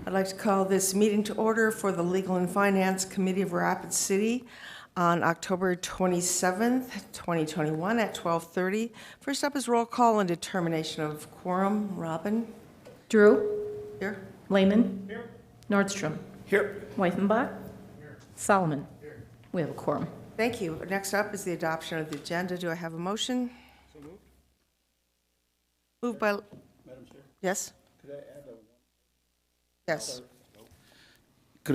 I'd like to call this meeting to order for the Legal and Finance Committee of Rapid City on October 27th, 2021 at 12:30. First up is roll call and determination of quorum. Robin? Drew? Here. Lehman? Here. Nordstrom? Here. Weifenbach? Here. Solomon? Here. We have a quorum. Thank you. Next up is the adoption of the agenda. Do I have a motion? So moved. Moved by, Madam Chair, yes? could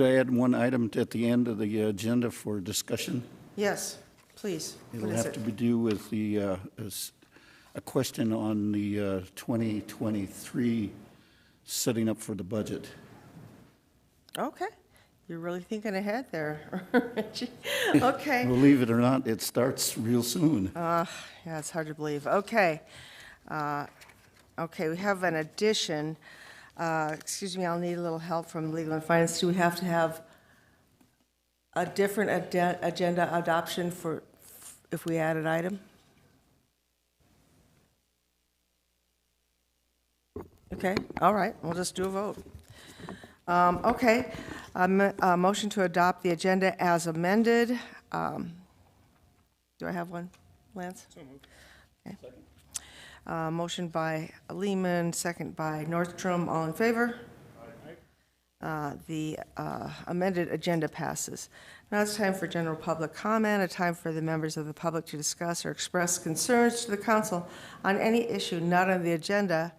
I add Yes. one item at the end of the agenda for discussion? Yes, please. It'll What is have it? to do with the, a question on the 2023 setting up for the budget. Okay. You're really thinking ahead there, Richie. Okay. Believe it or not, it starts real soon. Yeah, it's hard to believe. Okay. Okay, we have an addition. Excuse me, I'll need a little help from Legal and Finance. Do we have to have a different agenda adoption for if we add an item? Okay, all right, we'll just do a vote. Okay, a motion to adopt the agenda as amended. Do I have one, Lance? So moved. Okay. Motion by Lehman, second by Nordstrom. All in favor? The amended agenda passes. Now it's time for general public comment, a time for the members of the public to discuss or express concerns to the council on any issue not on the agenda.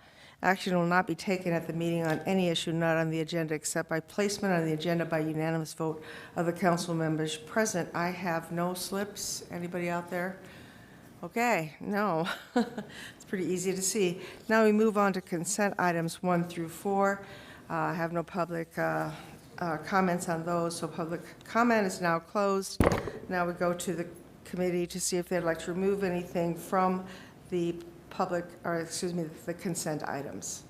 Action will not be taken at the meeting on any issue not on the agenda except by placement on the agenda by unanimous vote of the council members present. I have no slips. Anybody out there? Okay, no. It's pretty easy to see. Now we move on to consent items 1 through 4. I have no public comments on those, so public comment is now closed. Now we go to the committee to see if they'd like to remove anything from the public, or excuse me, the consent items.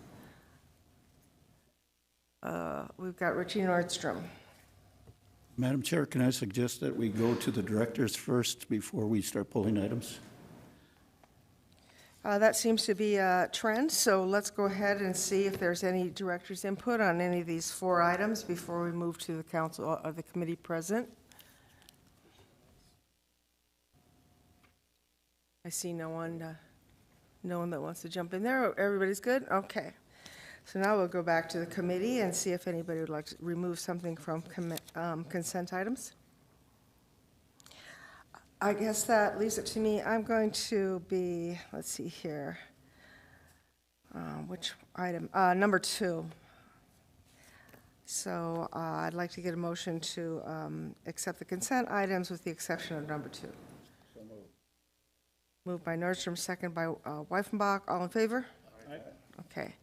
We've got Richie Nordstrom. Madam Chair, can I suggest that we go to the directors first before we start pulling items? That seems to be a trend, so let's go ahead and see if there's any director's input on any of these 4 items before we move to the council or the committee present. I see no one that wants to jump in there. Everybody's good? Okay. So now we'll go back to the committee and see if anybody would like to remove something from consent items. I guess that leaves it to me. I'm going to be, let's see here, which item? Number 2. So I'd like to get a motion to accept the consent items with the exception of number 2. So moved. Moved by Nordstrom, second by Weifenbach. All in favor? Aye. Okay.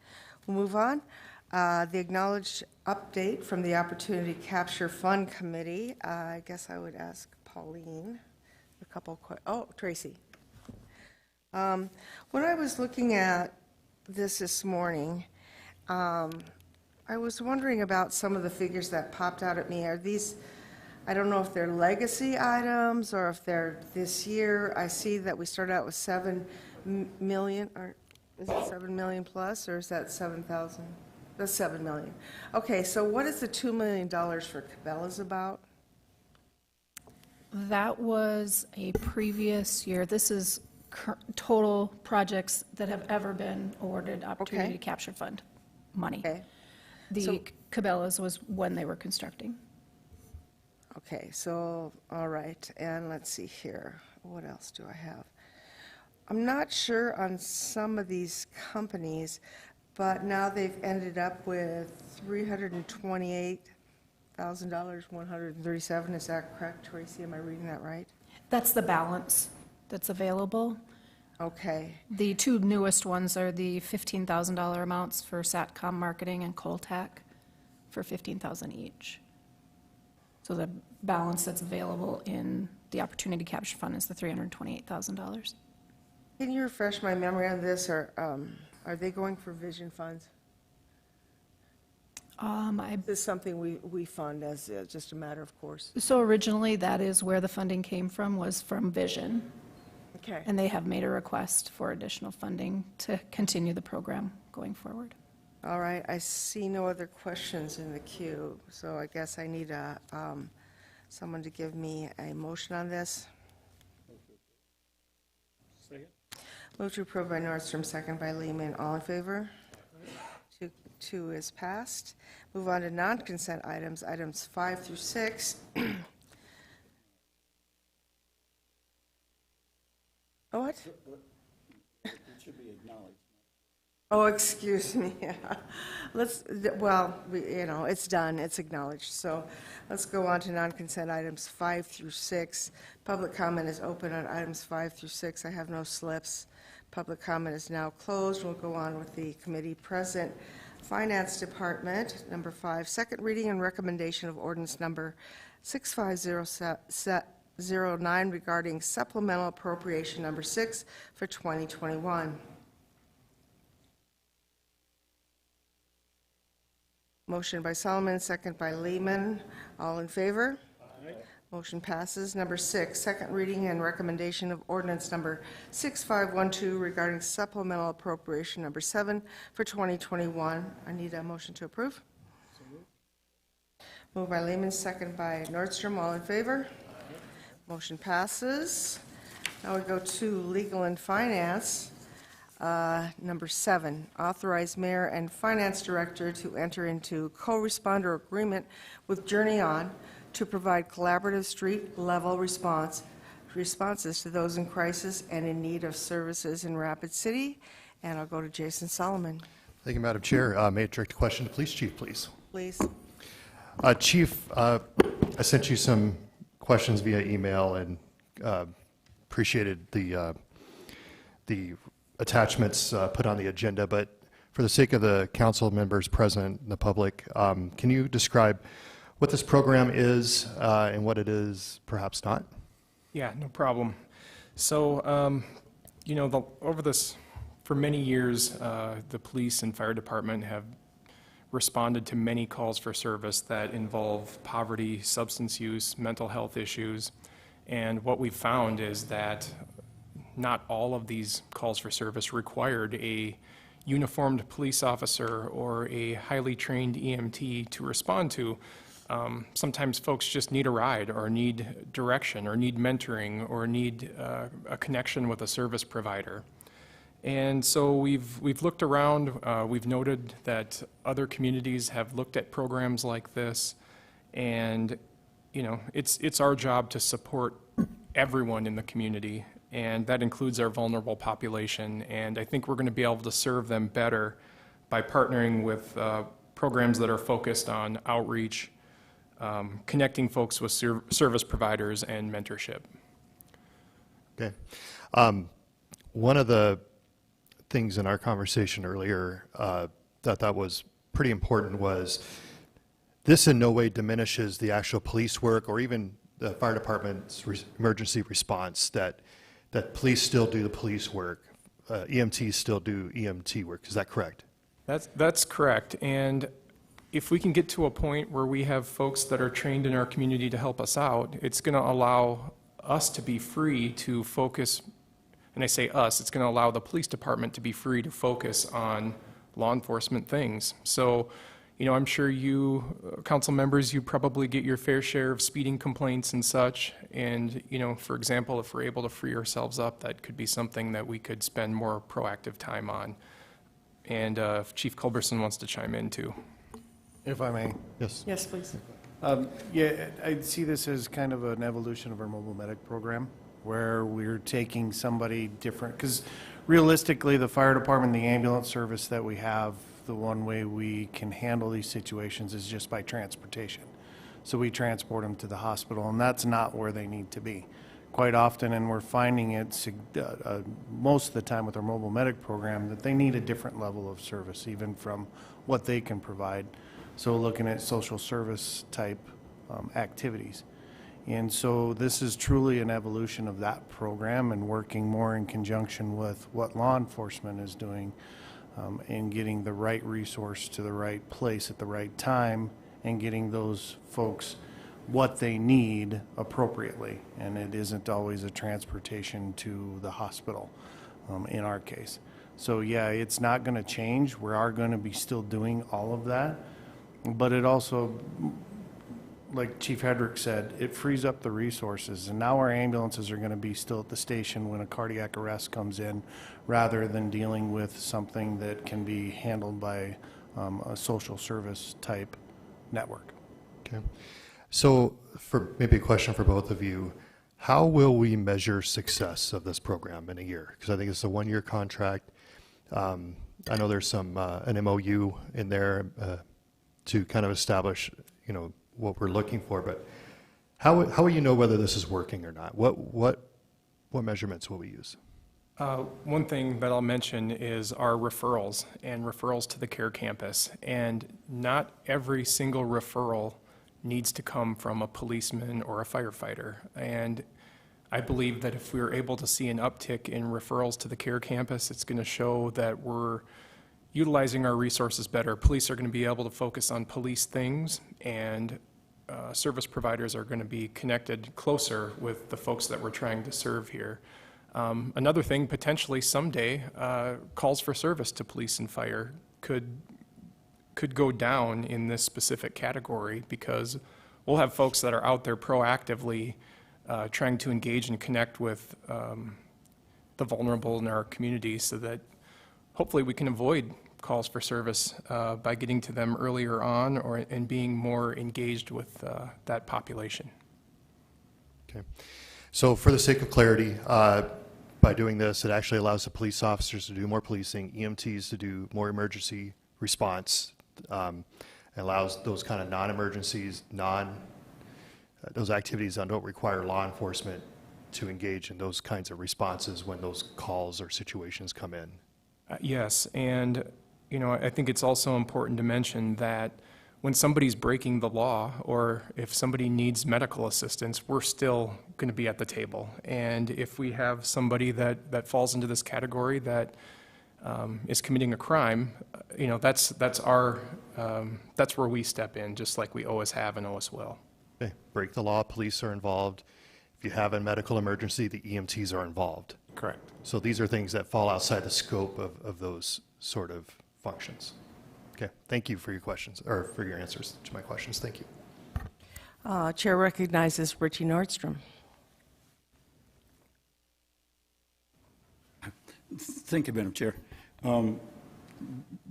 We'll move on. The acknowledged update from the Opportunity Capture Fund Committee. I guess I would ask Pauline a couple of questions. Oh, Tracy. When I was looking at this morning, I was wondering about some of the figures that popped out at me. Are these, I don't know if they're legacy items or if they're this year. I see that we started out with 7 million, or is it 7 million plus, or is that 7,000? That's 7 million. Okay, so what is the $2 million for Cabela's about? That was a previous year. This is total projects that have ever been awarded Opportunity Capture Fund money. Okay. The Cabela's was when they were constructing. Okay, so, all right, and let's see here. What else do I have? I'm not sure on some of these companies, but now they've ended up with $328,137. Is that correct, Tracy? Am I reading that right? That's the balance that's available. Okay. The 2 newest ones are the $15,000 amounts for SATCOM marketing and Coltac for $15,000 each. So the balance that's available in the Opportunity Capture Fund is the $328,000. Can you refresh my memory on this, or are they going for vision funds? This is something we fund as just a matter of course. So originally, that is where the funding came from, was from Vision. Okay. And they have made a request for additional funding to continue the program going forward. All right, I see no other questions in the queue, so I guess I need someone to give me a motion on this. Move to approve by Nordstrom, second by Lehman. All in favor? Two is passed. Move on to non-consent items, items 5 through 6. Oh, what? It should be acknowledged. Oh, excuse me. It's done, it's acknowledged. So let's go on to non-consent items 5 through 6. Public comment is open on items 5 through 6. I have no slips. Public comment is now closed. We'll go on with the committee present. Finance Department, number 5, second reading and recommendation of ordinance number 6509 regarding supplemental appropriation number 6 for 2021. Motion by Solomon, second by Lehman. All in favor? Aye. Motion passes. Number 6, second reading and recommendation of ordinance number 6512 regarding supplemental appropriation number 7 for 2021. I need a motion to approve. Moved by Lehman, second by Nordstrom. All in favor? Aye. Motion passes. Now we go to legal and finance. Number 7, authorize mayor and finance director to enter into co-responder agreement with Journey On to provide collaborative street-level responses to those in crisis and in need of services in Rapid City. And I'll go to Jason Solomon. Thank you, Madam Chair. May I direct a question to Police Chief, please? Please. Chief, I sent you some questions via email and appreciated the attachments put on the agenda, but for the sake of the council members present and the public, can you describe what this program is and what it is perhaps not? Yeah, no problem. So, for many years, the police and fire department have responded to many calls for service that involve poverty, substance use, mental health issues, and what we've found is that not all of these calls for service required a uniformed police officer or a highly trained EMT to respond to. Sometimes folks just need a ride or need direction or need mentoring or need a connection with a service provider. And so we've looked around, we've noted that other communities have looked at programs like this, and it's our job to support everyone in the community, and that includes our vulnerable population. And I think we're going to be able to serve them better by partnering with programs that are focused on outreach, connecting folks with service providers, and mentorship. Okay. One of the things in our conversation earlier that was pretty important was this in no way diminishes the actual police work or even the fire department's emergency response, that police still do the police work, EMTs still do EMT work. Is that correct? That's correct. And if we can get to a point where we have folks that are trained in our community to help us out, it's going to allow us to be free to focus, and I say us, it's going to allow the police department to be free to focus on law enforcement things. So, I'm sure you, council members, you probably get your fair share of speeding complaints and such. And, for example, if we're able to free ourselves up, that could be something that we could spend more proactive time on. And if Chief Culberson wants to chime in too. If I may. Yes. Yes, please. Yeah, I see this as kind of an evolution of our mobile medic program, where we're taking somebody different, because realistically, the fire department, the ambulance service that we have, the one way we can handle these situations is just by transportation. So we transport them to the hospital, and that's not where they need to be. Quite often, and we're finding it most of the time with our mobile medic program, that they need a different level of service, even from what they can provide. So looking at social service type activities. And so this is truly an evolution of that program and working more in conjunction with what law enforcement is doing and getting the right resource to the right place at the right time and getting those folks what they need appropriately. And it isn't always a transportation to the hospital in our case. So yeah, it's not going to change. We are going to be still doing all of that. But it also, like Chief Hedrick said, it frees up the resources. And now our ambulances are going to be still at the station when a cardiac arrest comes in, rather than dealing with something that can be handled by a social service type network. Okay. So for maybe a question for both of you, how will we measure success of this program in a year? Because I think it's a one-year contract. I know there's some an MOU in there to kind of establish, you know, what we're looking for. But how will you know whether this is working or not? What measurements will we use? One thing that I'll mention is our referrals and referrals to the care campus. And not every single referral needs to come from a policeman or a firefighter. And I believe that if we're able to see an uptick in referrals to the care campus, it's going to show that we're utilizing our resources better. Police are going to be able to focus on police things, and service providers are going to be connected closer with the folks that we're trying to serve here. Another thing, potentially someday, calls for service to police and fire could go down in this specific category, because we'll have folks that are out there proactively trying to engage and connect with the vulnerable in our community, so that hopefully we can avoid calls for service by getting to them earlier on, and being more engaged with that population. Okay. So for the sake of clarity, by doing this, it actually allows the police officers to do more policing, EMTs to do more emergency response. Allows those kind of non-emergencies, those activities that don't require law enforcement to engage in those kinds of responses when those calls or situations come in. Yes, and you know, I think it's also important to mention that when somebody's breaking the law, or if somebody needs medical assistance, we're still going to be at the table. And if we have somebody that falls into this category that is committing a crime, you know, that's where we step in, just like we always have and always will. Okay. Break the law, police are involved. If you have a medical emergency, the EMTs are involved. Correct. So these are things that fall outside the scope of those sort of functions. Okay, thank you for your questions, or for your answers to my questions. Thank you. Chair recognizes Richie Nordstrom. Thank you, Madam Chair.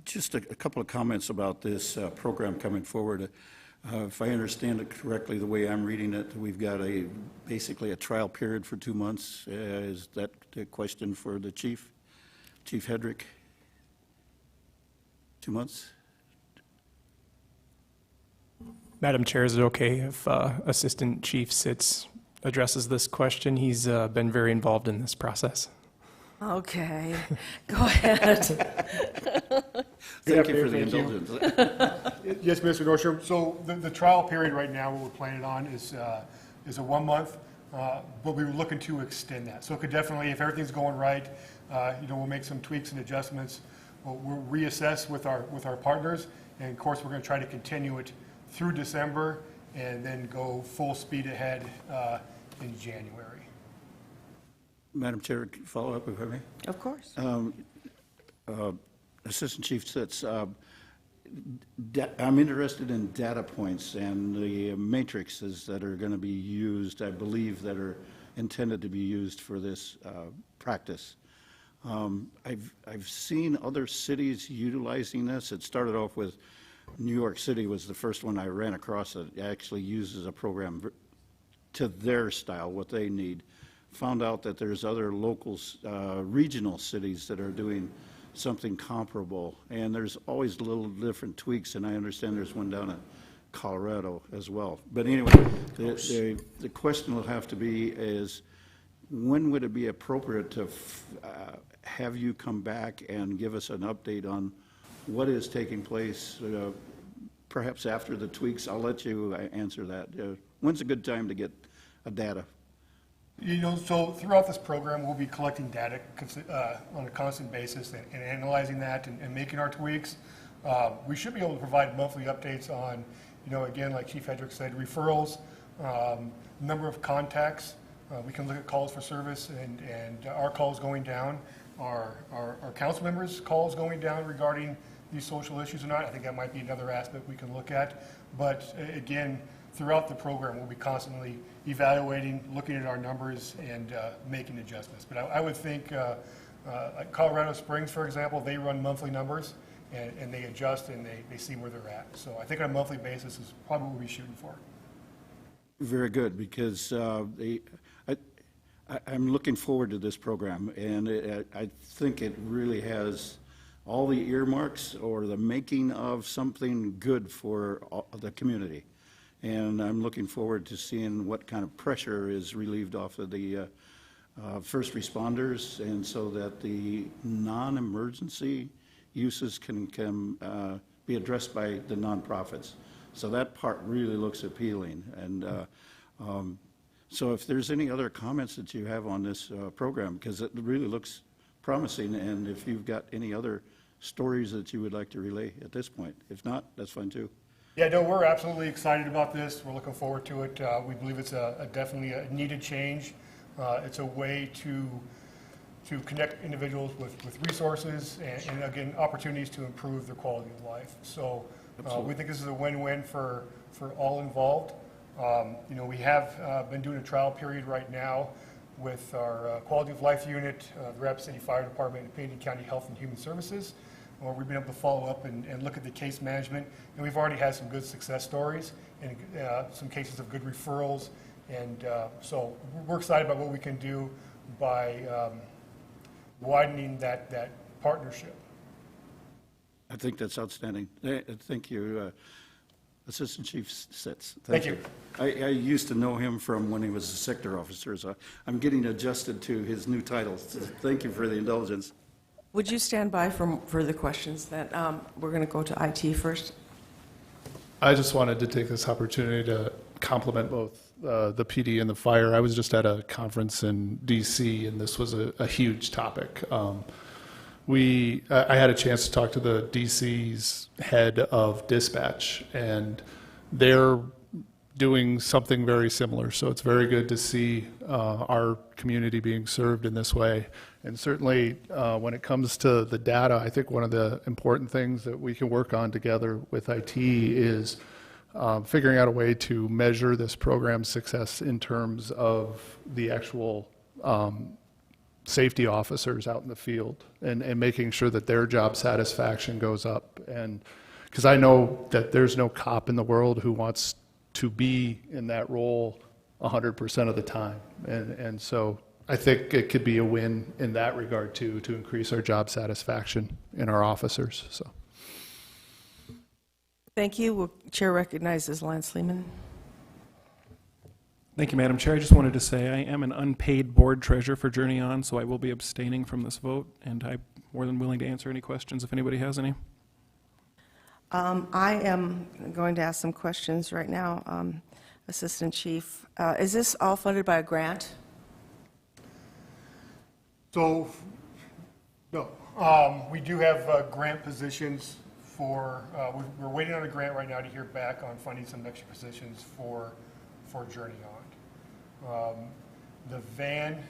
Just a couple of comments about this program coming forward. If I understand it correctly, the way I'm reading it, we've got basically a trial period for 2 months. Is that a question for the Chief? Chief Hedrick? 2 months? Madam Chair, is it okay if Assistant Chief Sitz addresses this question? He's been very involved in this process. Okay, go ahead. Thank you for the indulgence. Yes, Mr. Nordstrom. So the trial period right now, what we're planning on is a 1 month, but we were looking to extend that. So it could definitely, if everything's going right, we'll make some tweaks and adjustments. We'll reassess with our partners, and of course, we're going to try to continue it through December, and then go full speed ahead in January. Madam Chair, follow up if I may? Of course. Assistant Chief Sitz, I'm interested in data points and the matrices that are going to be used, I believe, that are intended to be used for this practice. I've seen other cities utilizing this. It started off with New York City was the first one I ran across that actually uses a program to their style, what they need. Found out that there's other local, regional cities that are doing something comparable, and there's always little different tweaks, and I understand there's one down in Colorado as well. But anyway, the question will have to be is, when would it be appropriate to have you come back and give us an update on what is taking place, perhaps after the tweaks? I'll let you answer that. When's a good time to get data? So throughout this program, we'll be collecting data on a constant basis and analyzing that and making our tweaks. We should be able to provide monthly updates on, again, like Chief Hedrick said, referrals, number of contacts. We can look at calls for service and our calls going down. our council members' calls going down regarding these social issues or not. I think that might be another aspect we can look at. But again, throughout the program, we'll be constantly evaluating, looking at our numbers, and making adjustments. But I would think, like Colorado Springs, for example, they run monthly numbers, and they adjust and they see where they're at. So I think on a monthly basis is probably what we'll be shooting for. Very good, because I'm looking forward to this program, and I think it really has all the earmarks or the making of something good for the community. And I'm looking forward to seeing what kind of pressure is relieved off of the first responders, and so that the non-emergency uses can be addressed by the nonprofits. So that part really looks appealing. And so if there's any other comments that you have on this program, because it really looks promising, and if you've got any other stories that you would like to relay at this point. If not, that's fine too. Yeah, no, we're absolutely excited about this. We're looking forward to it. We believe it's definitely a needed change. It's a way to connect individuals with resources and again, opportunities to improve their quality of life. So we think this is a win-win for all involved. You know, we have been doing a trial period right now with our quality of life unit, the Rapid City Fire Department, and Painting County Health and Human Services, where we've been able to follow up and look at the case management. And we've already had some good success stories and some cases of good referrals. And so we're excited about what we can do by widening that partnership. I think that's outstanding. Thank you, Assistant Chief Sitz. Thank you. I used to know him from when he was a sector officer, so I'm getting adjusted to his new title. So thank you for the indulgence. Would you stand by for further questions? That we're going to go to IT first. I just wanted to take this opportunity to compliment both the PD and the fire. I was just at a conference in DC, and this was a huge topic. I had a chance to talk to the DC's head of dispatch, and they're doing something very similar. So it's very good to see our community being served in this way. And certainly when it comes to the data, I think one of the important things that we can work on together with IT is figuring out a way to measure this program's success in terms of the actual safety officers out in the field, and making sure that their job satisfaction goes up. And because I know that there's no cop in the world who wants to be in that role 100% of the time. And so I think it could be a win in that regard too, to increase our job satisfaction in our officers. So. Thank you. Chair recognizes Lance Lehman. Thank you, Madam Chair. I just wanted to say I am an unpaid board treasurer for Journey On, so I will be abstaining from this vote, and I'm more than willing to answer any questions if anybody has any. I am going to ask some questions right now. Assistant Chief, is this all funded by a grant? So, no. We do have grant positions for, we're waiting on a grant right now to hear back on funding some extra positions for Journey On. The van,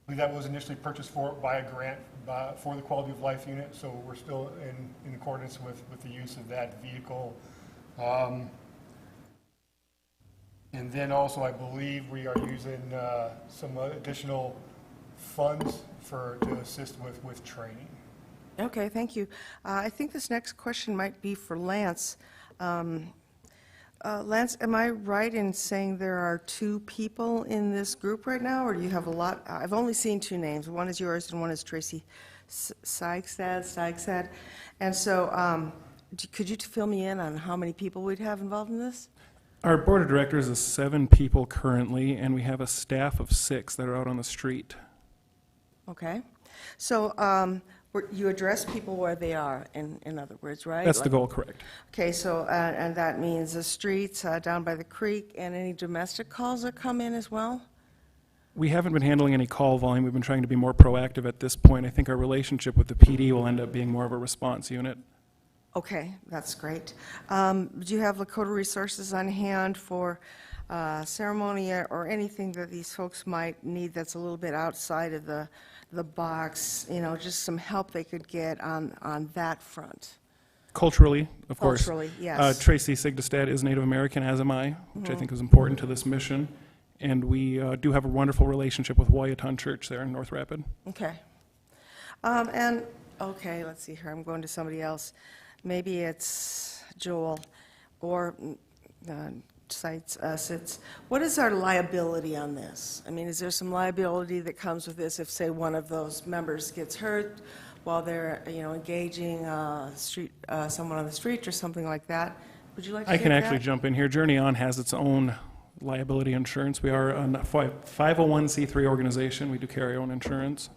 that was initially purchased by a grant for the quality of life unit, so we're still in accordance with the use of that vehicle. And then also, I believe we are using some additional funds to assist with training. Okay, thank you. I think this next question might be for Lance. Lance, am I right in saying there are 2 people in this group right now, or do you have a lot? I've only seen 2 names. One is yours and one is Tracy Sygstad. And so could you fill me in on how many people we'd have involved in this? Our board of directors is 7 people currently, and we have a staff of 6 that are out on the street. Okay. So you address people where they are, in other words, right? That's the goal, correct. Okay, so, and that means the streets down by the creek, and any domestic calls that come in as well? We haven't been handling any call volume. We've been trying to be more proactive at this point. I think our relationship with the PD will end up being more of a response unit. Okay, that's great. Do you have Lakota resources on hand for ceremony or anything that these folks might need that's a little bit outside of the box, just some help they could get on that front. Culturally, of course. Culturally, yes. Tracy Sigdestad is Native American, as am I, which I think is important to this mission. And we do have a wonderful relationship with Wyaton Church there in North Rapid. Okay. Okay, let's see here, I'm going to somebody else. Maybe it's Joel or Sits. What is our liability on this? I mean, is there some liability that comes with this if, say, one of those members gets hurt while they're, engaging someone on the street or something like that? Would you like to I can take actually that? jump in here. Journey On has its own liability insurance. We are a 501c3 organization. We do carry our own insurance.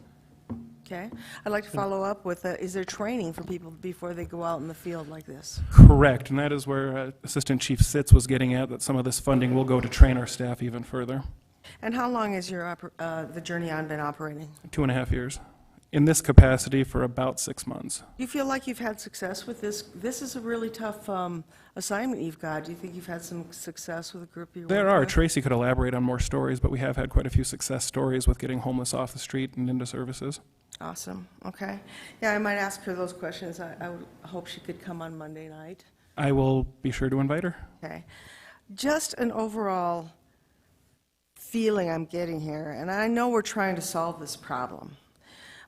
Okay. I'd like to follow up with, is there training for people before they go out in the field like this? Correct, and that is where Assistant Chief Sitz was getting at, that some of this funding will go to train our staff even further. And how long has the Journey On been operating? 2.5 years. In this capacity for about 6 months. Do you feel like you've had success with this? This is a really tough assignment you've got. Do you think you've had some success with a group you work There are. with? Tracy could elaborate on more stories, but we have had quite a few success stories with getting homeless off the street and into services. Awesome, okay. Yeah, I might ask her those questions. I would hope she could come on Monday night. I will be sure to invite her. Okay. Just an overall feeling I'm getting here, and I know we're trying to solve this problem.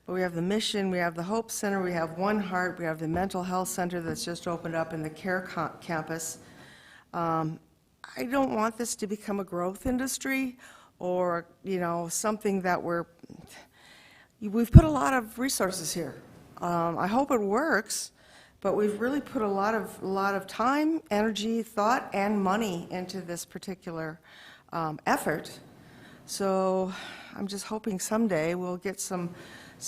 But we have the mission, we have the Hope Center, we have One Heart, we have the Mental Health Center that's just opened up in the CARE campus. I don't want this to become a growth industry or, something that we've put a lot of resources here. I hope it works, but we've really put a lot of time, energy, thought, and money into this particular effort. So I'm just hoping someday we'll get some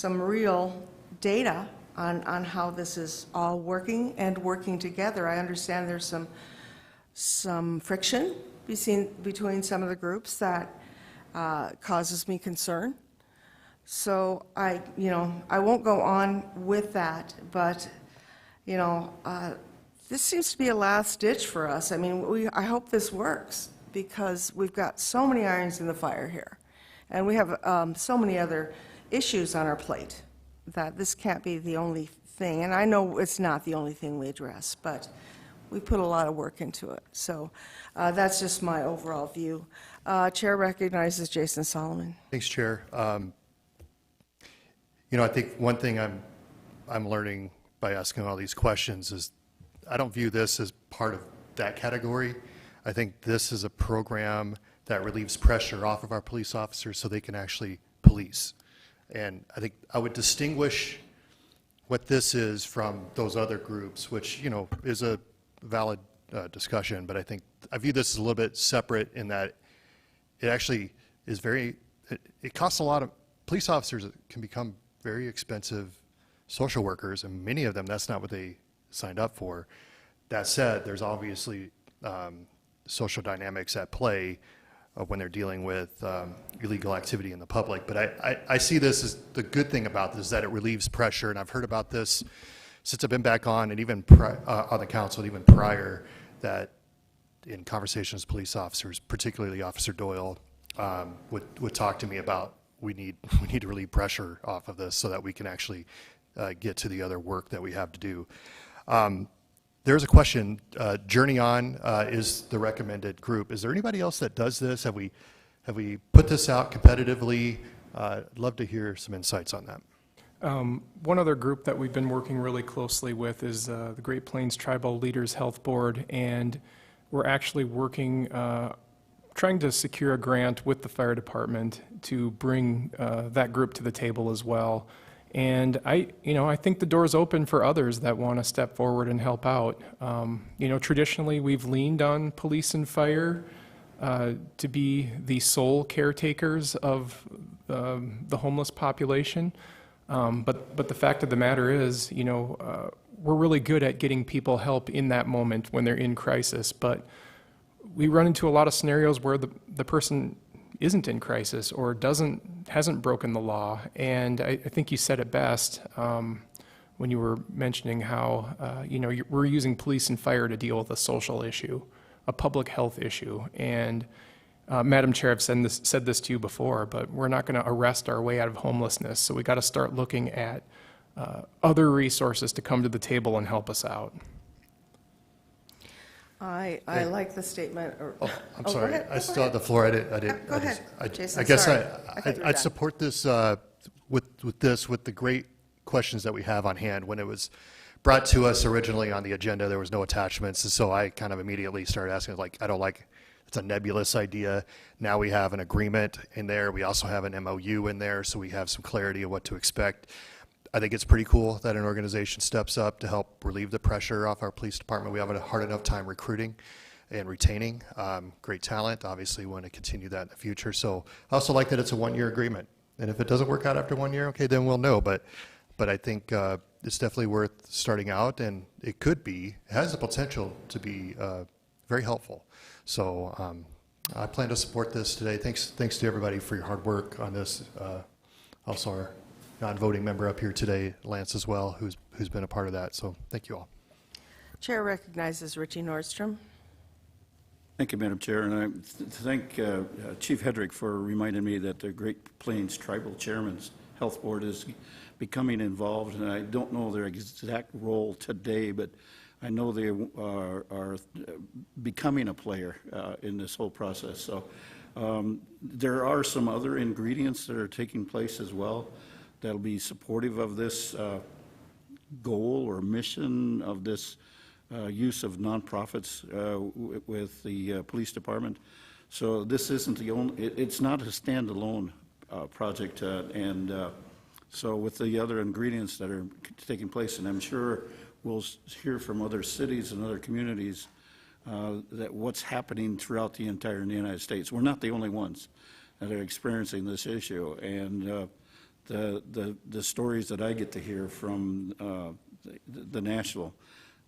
real data on how this is all working and working together. I understand there's some friction between some of the groups that causes me concern. So I won't go on with that, but, this seems to be a last ditch for us. I mean, I hope this works because we've got so many irons in the fire here. And we have so many other issues on our plate that this can't be the only thing. And I know it's not the only thing we address, but we put a lot of work into it. So that's just my overall view. Chair recognizes Jason Solomon. Thanks, Chair. I think one thing I'm learning by asking all these questions is I don't view this as part of that category. I think this is a program that relieves pressure off of our police officers so they can actually police. And I think I would distinguish what this is from those other groups, which, is a valid discussion, but I view this as a little bit separate in that it actually is it costs a lot of, police officers can become very expensive social workers, and many of them, that's not what they signed up for. That said, there's obviously social dynamics at play when they're dealing with illegal activity in the public. But I see this as the good thing about this, is that it relieves pressure, and I've heard about this since I've been back on, and even on the council, and even prior, that in conversations with police officers, particularly Officer Doyle, would talk to me about we need to relieve pressure off of this so that we can actually get to the other work that we have to do. There's a question. Journey On is the recommended group. Is there anybody else that does this? Have we put this out competitively? I'd love to hear some insights on that. One other group that we've been working really closely with is the Great Plains Tribal Leaders Health Board, and we're actually working, trying to secure a grant with the fire department to bring that group to the table as well. And I think the door's open for others that want to step forward and help out. Traditionally, we've leaned on police and fire to be the sole caretakers of the homeless population. But the fact of the matter is, we're really good at getting people help in that moment when they're in crisis. But we run into a lot of scenarios where the person isn't in crisis or hasn't broken the law. And I think you said it best when you were mentioning how we're using police and fire to deal with a social issue, a public health issue, and Madam Chair, I've said this to you before, but we're not going to arrest our way out of homelessness. So we got to start looking at other resources to come to the table and help us out. I like the statement. I'm go sorry, ahead, I go still have the floor. I didn't. Go ahead, Jason, I guess sorry. I thought you were I'd done. support this with the great questions that we have on hand. When it was brought to us originally on the agenda, there was no attachments, and so I kind of immediately started asking, like, I don't like, it's a nebulous idea. Now we have an agreement in there. We also have an MOU in there, so we have some clarity of what to expect. I think it's pretty cool that an organization steps up to help relieve the pressure off our police department. We have a hard enough time recruiting and retaining great talent. Obviously, we want to continue that in the future. So I also like that it's a one-year agreement. And if it doesn't work out after 1 year, okay, then we'll know. But I think it's definitely worth starting out, and it has the potential to be very helpful. So I plan to support this today. Thanks to everybody for your hard work on this. Also our non-voting member up here today, Lance, as well, who's been a part of that. So thank you all. Chair recognizes Richie Nordstrom. Thank you, Madam Chair, and I thank Chief Hedrick for reminding me that the Great Plains Tribal Chairman's Health Board is becoming involved, and I don't know their exact role today, but I know they are becoming a player in this whole process. So there are some other ingredients that are taking place as well that'll be supportive of this goal or mission of this use of nonprofits with the police department. So this isn't the only, it's not a standalone project, and so with the other ingredients that are taking place, and I'm sure we'll hear from other cities and other communities that what's happening throughout the entire United States. We're not the only ones that are experiencing this issue, and the stories that I get to hear from the National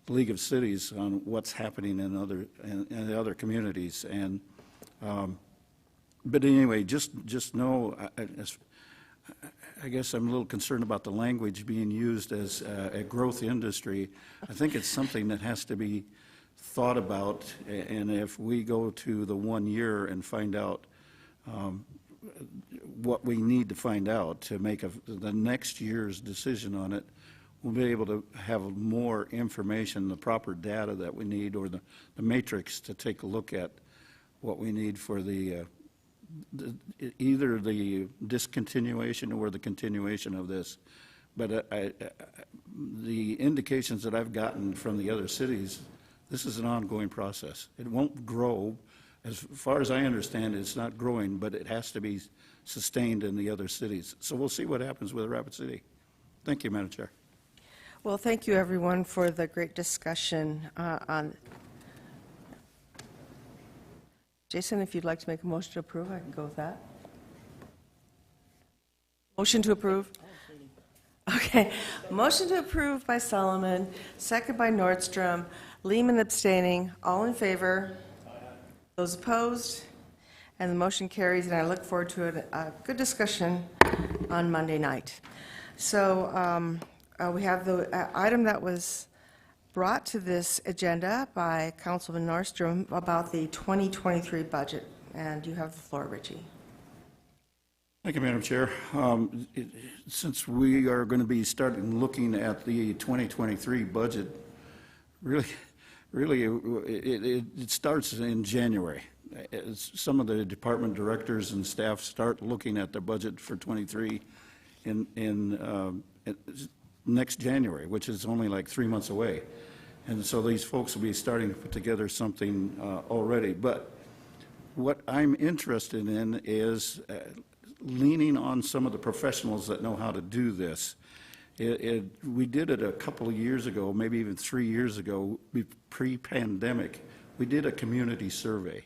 League of Cities on what's happening in other communities, and but anyway, just know, I guess I'm a little concerned about the language being used as a growth industry. I think it's something that has to be thought about, and if we go to the 1 year and find out what we need to find out to make the next year's decision on it, we'll be able to have more information, the proper data that we need, or the matrix to take a look at what we need for either the discontinuation or the continuation of this. But the indications that I've gotten from the other cities, this is an ongoing process. It won't grow. As far as I understand, it's not growing, but it has to be sustained in the other cities. So we'll see what happens with Rapid City. Thank you, Madam Chair. Well, thank you, everyone, for the great discussion on. Jason, if you'd like to make a motion to approve, I can go with that. Motion to approve? Okay. Motion to approve by Solomon, second by Nordstrom. Lehman abstaining. All in favor? Those opposed? And the motion carries, and I look forward to a good discussion on Monday night. So we have the item that was brought to this agenda by Councilman Nordstrom about the 2023 budget. And you have the floor, Richie. Thank you, Madam Chair. Since we are going to be starting looking at the 2023 budget, really, it starts in January. Some of the department directors and staff start looking at their budget for 23 in next January, which is only like 3 months away. And so these folks will be starting to put together something already. But what I'm interested in is leaning on some of the professionals that know how to do this. We did it a couple of years ago, maybe even 3 years ago, pre-pandemic. We did a community survey.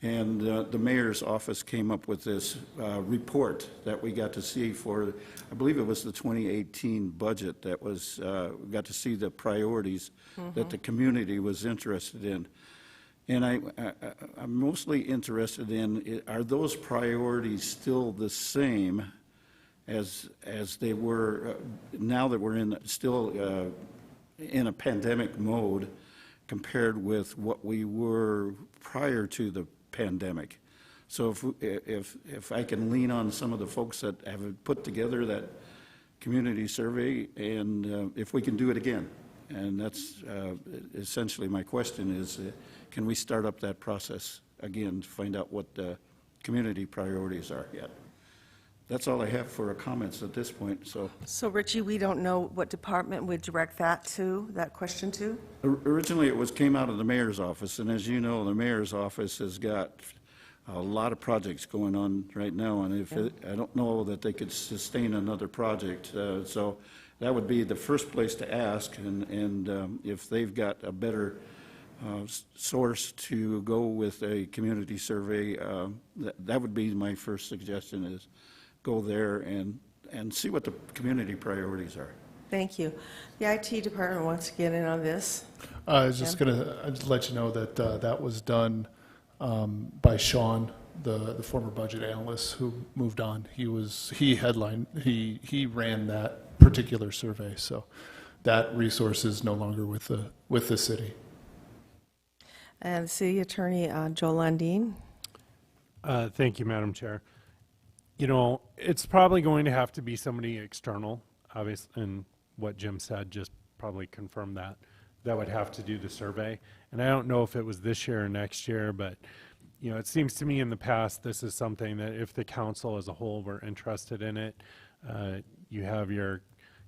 And the mayor's office came up with this report that we got to see for, I believe it was the 2018 budget that was, we got to see the priorities that the community was interested in. And I'm mostly interested in, are those priorities still the same as they were now that we're still in a pandemic mode compared with what we were prior to the pandemic? So if I can lean on some of the folks that have put together that community survey, and if we can do it again. And that's essentially my question is, can we start up that process again to find out what the community priorities are yet? That's all I have for comments at this point, so. So Richie, we don't know what department would direct that to, that question to? Originally, it came out of the mayor's office, and as you know, the mayor's office has got a lot of projects going on right now, and I don't know that they could sustain another project. So that would be the first place to ask, and if they've got a better source to go with a community survey, that would be my first suggestion, is go there and see what the community priorities are. Thank you. The IT department wants to get in on this. I was just going to let you know that that was done by Sean, the former budget analyst who moved on. He ran that particular survey, so that resource is no longer with the city. And City Attorney Joel Lundin. Thank you, Madam Chair. You know, it's probably going to have to be somebody external, obviously, and what Jim said just probably confirmed that. That would have to do the survey. And I don't know if it was this year or next year, but, you know, it seems to me in the past this is something that if the council as a whole were interested in it, you have your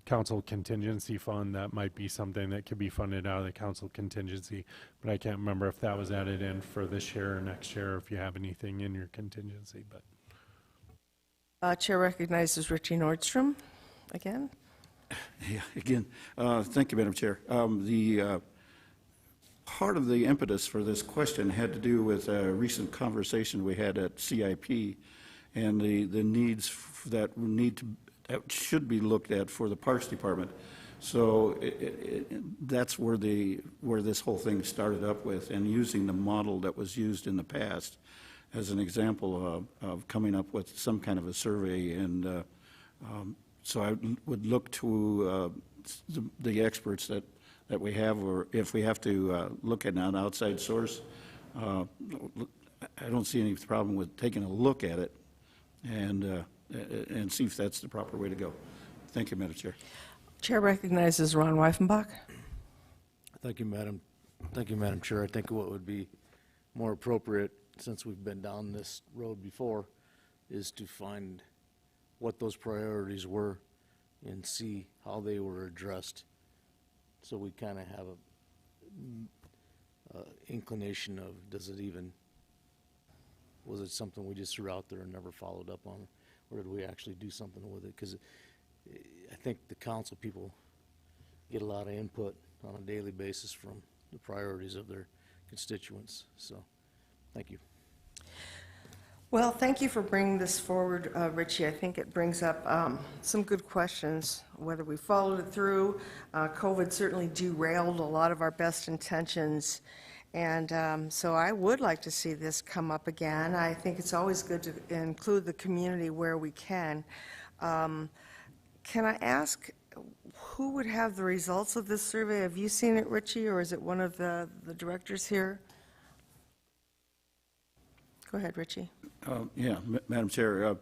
council contingency fund. That might be something that could be funded out of the council contingency, but I can't remember if that was added in for this year or next year, or if you have anything in your contingency. But Chair recognizes Richie Nordstrom again. Yeah, again, thank you, Madam Chair. The part of the impetus for this question had to do with a recent conversation we had at CIP and the needs that should be looked at for the Parks Department. So that's where this whole thing started up with, and using the model that was used in the past as an example of coming up with some kind of a survey. And so I would look to the experts that we have, or if we have to look at an outside source, I don't see any problem with taking a look at it and see if that's the proper way to go. Thank you, Madam Chair. Chair recognizes Ron Weifenbach. Thank you, Madam Chair. I think what would be more appropriate, since we've been down this road before, is to find what those priorities were and see how they were addressed, so we kind of have a inclination of, was it something we just threw out there and never followed up on, or did we actually do something with it? Because I think the council people get a lot of input on a daily basis from the priorities of their constituents. So thank you. Well, thank you for bringing this forward, Richie. I think it brings up some good questions, whether we followed it through. COVID certainly derailed a lot of our best intentions, and so I would like to see this come up again. I think it's always good to include the community where we can. Can I ask, who would have the results of this survey? Have you seen it, Richie, or is it one of the directors here? Go ahead, Richie. Yeah, Madam Chair,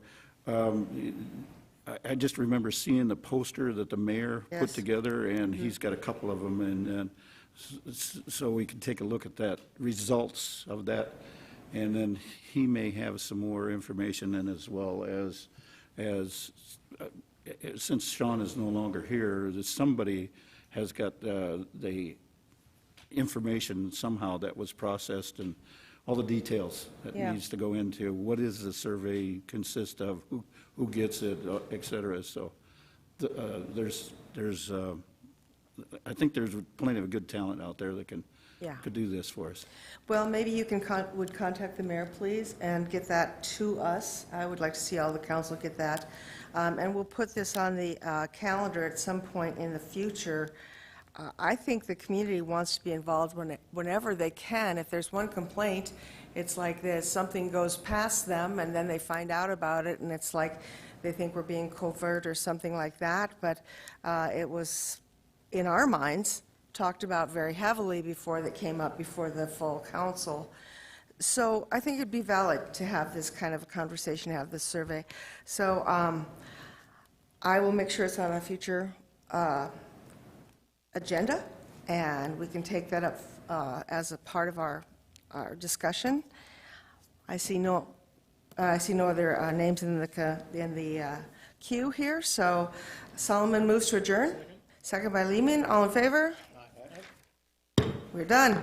I just remember seeing the poster that the mayor put together, and he's got a couple of them, and so we can take a look at that, results of that, and then he may have some more information, and as well as since Sean is no longer here, that somebody has got the information somehow that was processed, and all the details that needs to go into what is the survey consist of, who gets it, et cetera. So I think there's plenty of good talent out there that could do this for us. Well, maybe you would contact the mayor, please, and get that to us. I would like to see all the council get that. And we'll put this on the calendar at some point in the future. I think the community wants to be involved whenever they can. If there's one complaint, it's like this, something goes past them and then they find out about it, and it's like they think we're being covert or something like that. But it was, in our minds, talked about very heavily before that came up before the full council. So I think it'd be valid to have this kind of a conversation, have this survey. So I will make sure it's on a future agenda, and we can take that up as a part of our discussion. I see no other names in the queue here, so Solomon moves to adjourn. Second by Lehman. All in favor? We're done.